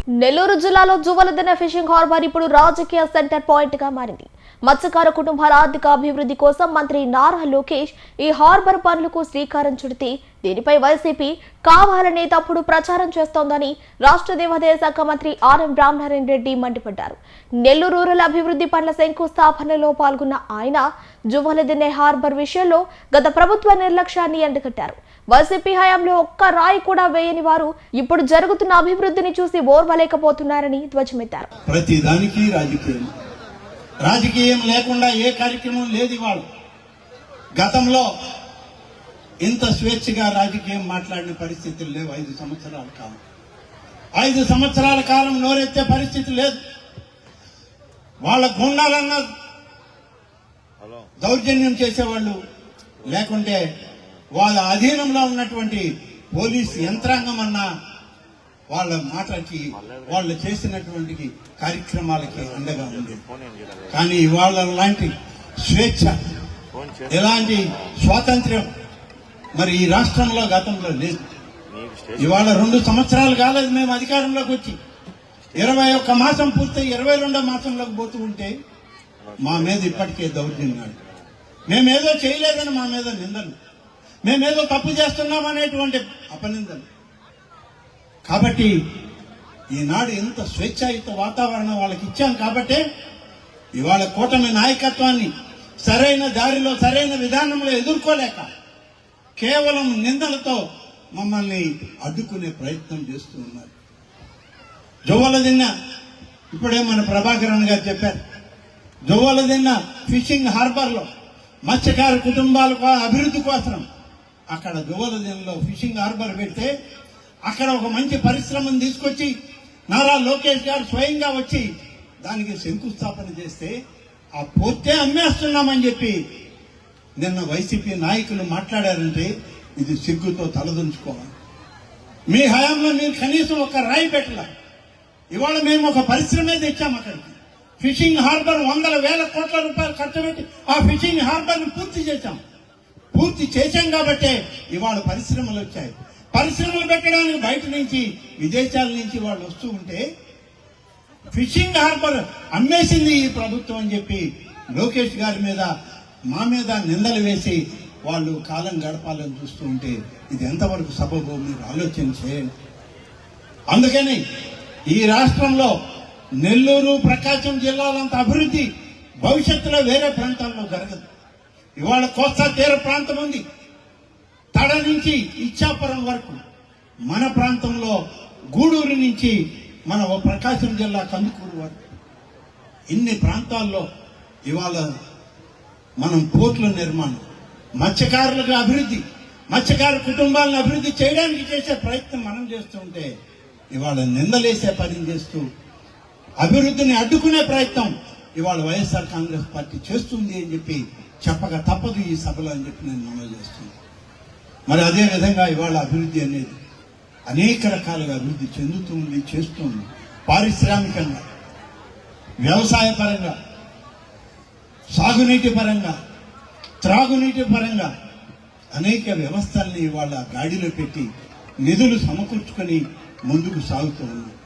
నెల్లూరు జిల్లాలో Juvvaladinne fishing harbour ఇప్పుడు రాజకీయ సెంటర్ పాయింట్ గా మారింది. మత్స్యకార కుటుంబాల ఆర్థిక అభివృద్ధి కోసం మంత్రి నారా లోకేష్ ఈ హార్బర్ పనులకు శ్రీకారం చుడితే దీనిపై వైసీపీ కావాలనే తప్పుడు ప్రచారం చేస్తోందని రాష్ట్ర దేవాదాయ శాఖ మంత్రి ఆర్ఎం రామనారాయణ రెడ్డి మండిపడ్డారు. నెల్లూరు రూరల్ అభివృద్ధి పనుల శంకుస్థాపనలో పాల్గొన్న ఆయన జువలదిన్నె హార్బర్ విషయంలో గత ప్రభుత్వ నిర్లక్ష్యాన్ని ఎండగట్టారు. వైసీపీ హయాంలో ఒక్క రాయి కూడా వేయని వారు ఇప్పుడు జరుగుతున్న అభివృద్ధిని చూసి ఓర్వలేకపోతున్నారని ధ్వజమెత్తారు. ప్రతి దానికి రాజకీయం లేకుండా ఏ కార్యక్రమం లేదు. ఇవాళ గతంలో ఇంత స్వేచ్ఛగా రాజకీయం మాట్లాడిన పరిస్థితులు లేవు. 5 సంవత్సరాల కాలం 5 సంవత్సరాల కాలం నోరెత్తే పరిస్థితి లేదు. వాళ్ళ గుండాలన్న దౌర్జన్యం చేసేవాళ్ళు లేకుంటే వాళ్ళ అధీనంలో ఉన్నటువంటి పోలీసు యంత్రాంగం అన్న వాళ్ళ మాటకి వాళ్ళు చేసినటువంటి కార్యక్రమాలకి అండగా ఉంది. కానీ ఇవాళ లాంటి స్వేచ్ఛ, ఎలాంటి స్వాతంత్ర్యం మరి ఈ రాష్ట్రంలో గతంలో లేదు. ఇవాళ 2 సంవత్సరాలు కాలేదు మేము అధికారంలోకి వచ్చి. 21 మాసం పూర్తయి 22వ మాసంలోకి పోతూ ఉంటే మా మీద ఇప్పటికే దౌర్జన్యాలు. మేమేదో చేయలేదని మా మీద నిందలు, మేమేదో తప్పు చేస్తున్నాం అనేటువంటి అపనిందలు. కాబట్టి ఈనాడు ఎంత స్వేచ్ఛాయుత వాతావరణం వాళ్ళకి ఇచ్చాం. కాబట్టే ఇవాళ కూటమి నాయకత్వాన్ని సరైన దారిలో సరైన విధానంలో ఎదుర్కోలేక కేవలం నిందలతో మమ్మల్ని అడ్డుకునే ప్రయత్నం చేస్తూ ఉన్నారు. జువ్వలదిన్న ఇప్పుడే మన ప్రభాకరన్ గారు చెప్పారు. జువ్వలదిన్న ఫిషింగ్ హార్బర్ లో మత్స్యకార కుటుంబాల అభివృద్ధి కోసం అక్కడ జువ్వలదిన్నలో ఫిషింగ్ హార్బర్ పెడితే అక్కడ ఒక మంచి పరిశ్రమను తీసుకొచ్చి నారా లోకేష్ గారు స్వయంగా వచ్చి దానికి శంకుస్థాపన చేస్తే ఆ పోర్టే అమ్మేస్తున్నామని చెప్పి నిన్న వైసీపీ నాయకులు మాట్లాడారంటే ఇది సిగ్గుతో తలదించుకోవాలి. మీ హయాంలో మీరు కనీసం ఒక రాయి పెట్టలే. ఇవాళ మేము ఒక పరిశ్రమే తెచ్చాం. అక్కడికి ఫిషింగ్ హార్బర్ 100,000 కోట్ల రూపాయలు ఖర్చు పెట్టి ఆ ఫిషింగ్ హార్బర్ ని పూర్తి చేశాం కాబట్టే ఇవాళ పరిశ్రమలు వచ్చాయి. పరిశ్రమలు పెట్టడానికి బయట నుంచి విదేశాల నుంచి వాళ్ళు వస్తూ ఉంటే ఫిషింగ్ హార్బర్ అమ్మేసింది ఈ ప్రభుత్వం అని చెప్పి లోకేష్ గారి మీద మా మీద నిందలు వేసి వాళ్ళు కాలం గడపాలని చూస్తూ ఉంటే ఇది ఎంతవరకు సబబు మీరు ఆలోచన చేయండి. అందుకని ఈ రాష్ట్రంలో నెల్లూరు ప్రకాశం జిల్లాలంత అభివృద్ధి భవిష్యత్తులో వేరే ప్రాంతాల్లో జరగదు. ఇవాళ కోస్తా తీర ప్రాంతం ఉంది. తడ నుంచి ఇచ్చాపురం వరకు మన ప్రాంతంలో గూడూరు నుంచి మన ప్రకాశం జిల్లా కందుకూరు వరకు ఇన్ని ప్రాంతాల్లో ఇవాళ మనం పోర్టుల నిర్మాణం, మత్స్యకారులకు అభివృద్ధి, మత్స్యకార కుటుంబాలను అభివృద్ధి చేయడానికి చేసే ప్రయత్నం మనం చేస్తూ ఉంటే ఇవాళ నిందలేసే పని చేస్తూ అభివృద్ధిని అడ్డుకునే ప్రయత్నం ఇవాళ వైఎస్ఆర్ కాంగ్రెస్ పార్టీ చేస్తుంది అని చెప్పి చెప్పక తప్పదు ఈ సభలో అని చెప్పి నేను మనవి చేస్తున్నాను. మరి అదే విధంగా ఇవాళ అభివృద్ధి అనేది అనేక రకాలుగా అభివృద్ధి చెందుతుంది, చేస్తుంది. పారిశ్రామికంగా, వ్యవసాయ పరంగా, సాగునీటి పరంగా, త్రాగునీటి పరంగా అనేక వ్యవస్థల్ని ఇవాళ గాడిలో పెట్టి నిధులు సమకూర్చుకొని ముందుకు సాగుతూ ఉన్నాయి.